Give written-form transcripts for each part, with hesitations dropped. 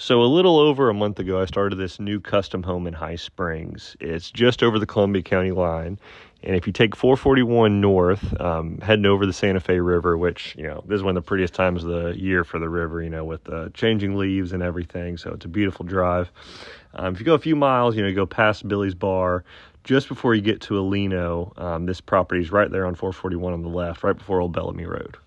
So a little over a month ago, I started this new custom home in High Springs. It's just over the Columbia County line. And if you take 441 north, heading over the Santa Fe River, which, this is one of the prettiest times of the year for the river, with the changing leaves and everything. So it's a beautiful drive. If you go a few miles, you go past Billy's Bar, just before you get to Alino, this property is right there on 441 on the left, right before Old Bellamy Road.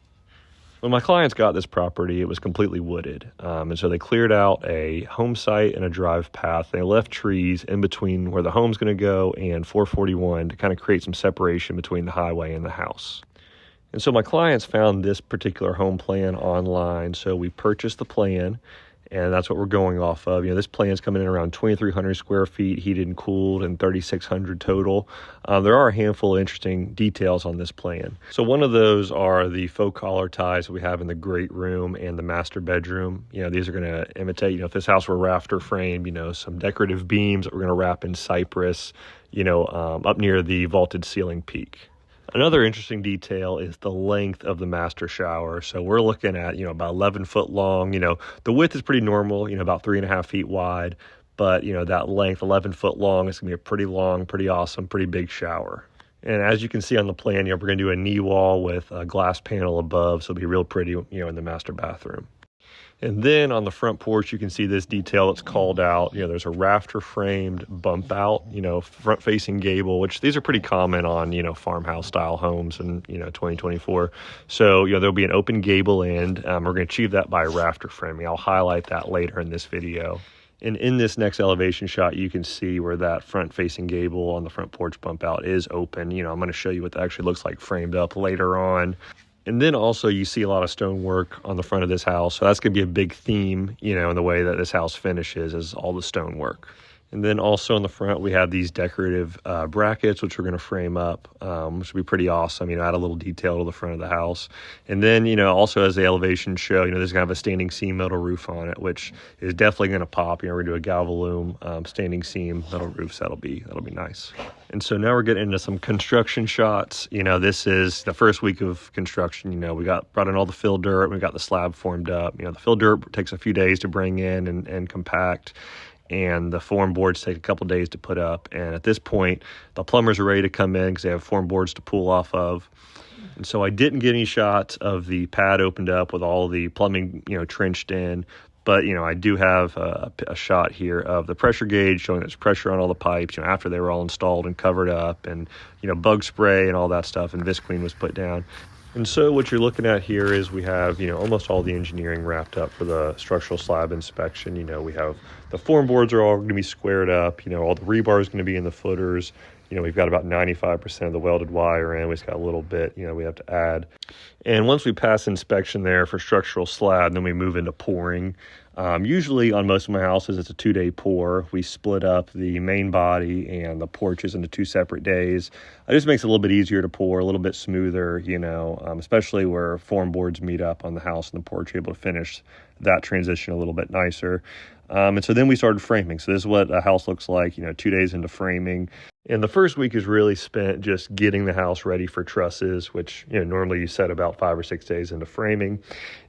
When my clients got this property, it was completely wooded. And so they cleared out a home site and a drive path. They left trees in between where the home's going to go and 441 to kind of create some separation between the highway and the house. And so my clients found this particular home plan online. So we purchased the plan, and that's what we're going off of. This plan's coming in around 2,300 square feet, heated and cooled, and 3,600 total. There are a handful of interesting details on this plan. So one of those are the faux collar ties we have in the great room and the master bedroom. These are going to imitate, if this house were rafter framed, some decorative beams that we're going to wrap in cypress, up near the vaulted ceiling peak. Another interesting detail is the length of the master shower. So we're looking at, about 11 foot long. The width is pretty normal, about 3.5 feet wide. But, that length, 11 foot long, is going to be a pretty long, pretty awesome, pretty big shower. And as you can see on the plan, we're going to do a knee wall with a glass panel above. So it'll be real pretty, in the master bathroom. And then on the front porch, you can see this detail that's called out. There's a rafter framed bump out, front facing gable, which these are pretty common on, farmhouse style homes in, 2024. So, there'll be an open gable end. We're going to achieve that by rafter framing. I'll highlight that later in this video. And in this next elevation shot, you can see where that front facing gable on the front porch bump out is open. I'm going to show you what that actually looks like framed up later on. And then also you see a lot of stonework on the front of this house. So that's going to be a big theme, in the way that this house finishes, is all the stonework. And then also on the front, we have these decorative brackets, which we're going to frame up, which will be pretty awesome, add a little detail to the front of the house. And then, also as the elevations show, there's going to have a standing seam metal roof on it, which is definitely going to pop. We're going to do a Galvalume standing seam metal roof, so that'll be nice. And so now we're getting into some construction shots. This is the first week of construction. We brought in all the fill dirt. We got the slab formed up. The fill dirt takes a few days to bring in and compact. And the form boards take a couple days to put up. And at this point, the plumbers are ready to come in because they have form boards to pull off of. And so I didn't get any shots of the pad opened up with all the plumbing, trenched in. But, I do have a shot here of the pressure gauge showing there's pressure on all the pipes, after they were all installed and covered up, and, bug spray and all that stuff, and Visqueen was put down. And so what you're looking at here is we have, almost all the engineering wrapped up for the structural slab inspection. We have the form boards are all going to be squared up. All the rebar is going to be in the footers. We've got about 95% of the welded wire in. We've got a little bit, we have to add. And once we pass inspection there for structural slab, then we move into pouring. Usually on most of my houses, it's a 2-day pour. We split up the main body and the porches into 2 separate days. It just makes it a little bit easier to pour, a little bit smoother, especially where form boards meet up on the house and the porch, able to finish that transition a little bit nicer. And so then we started framing. So this is what a house looks like, 2 days into framing. And the first week is really spent just getting the house ready for trusses, which, normally you set about 5 or 6 days into framing.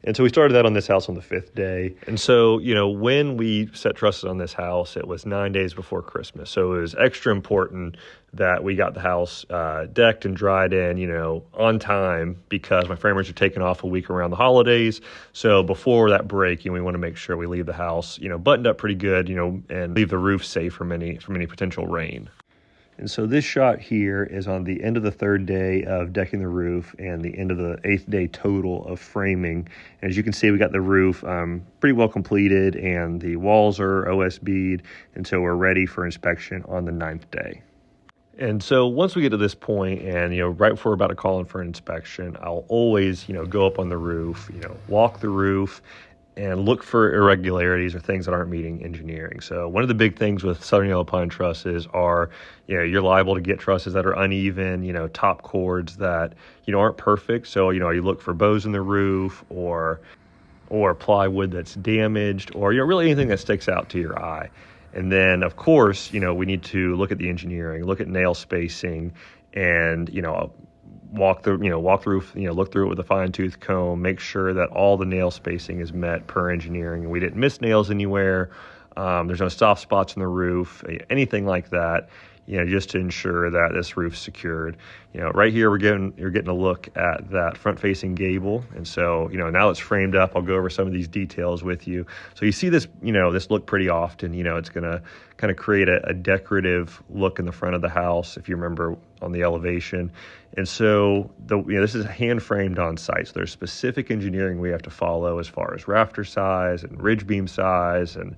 And so we started that on this house on the 5th day. And so, when we set trusses on this house, it was 9 days before Christmas. So it was extra important that we got the house decked and dried in, on time, because my framers are taking off a week around the holidays. So before that break, we want to make sure we leave the house, buttoned up pretty good, and leave the roof safe from any potential rain. And so this shot here is on the end of the 3rd day of decking the roof and the end of the 8th day total of framing. And as you can see, we got the roof pretty well completed, and the walls are OSB'd, and so we're ready for inspection on the 9th day. And so once we get to this point and, right before we're about to call in for an inspection, I'll always, go up on the roof, walk the roof and look for irregularities or things that aren't meeting engineering. So one of the big things with Southern Yellow Pine trusses are, you're liable to get trusses that are uneven, top cords that, aren't perfect. So, you look for bows in the roof or plywood that's damaged, or, really anything that sticks out to your eye. And then, of course, we need to look at the engineering, look at nail spacing, and, walk through, look through it with a fine tooth comb, make sure that all the nail spacing is met per engineering. We didn't miss nails anywhere. There's no soft spots in the roof, anything like that, just to ensure that this roof's secured. Right here, you're getting a look at that front-facing gable. And so, now it's framed up. I'll go over some of these details with you. So you see this, this look pretty often. It's going to kind of create a decorative look in the front of the house, if you remember on the elevation. And so this is hand framed on site. So there's specific engineering we have to follow as far as rafter size and ridge beam size and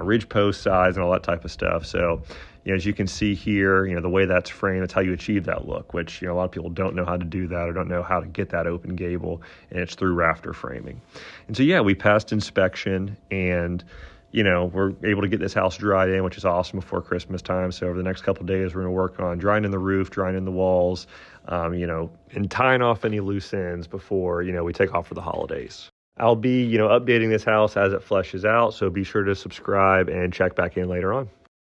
ridge post size and all that type of stuff. So, as you can see here, the way that's framed, that's how you achieve that look, which, a lot of people don't know how to do that or don't know how to get that open gable, and it's through rafter framing. And so, we passed inspection, and, we're able to get this house dried in, which is awesome, before Christmas time. So over the next couple of days, we're going to work on drying in the roof, drying in the walls, and tying off any loose ends before, we take off for the holidays. I'll be, updating this house as it fleshes out, so be sure to subscribe and check back in later on.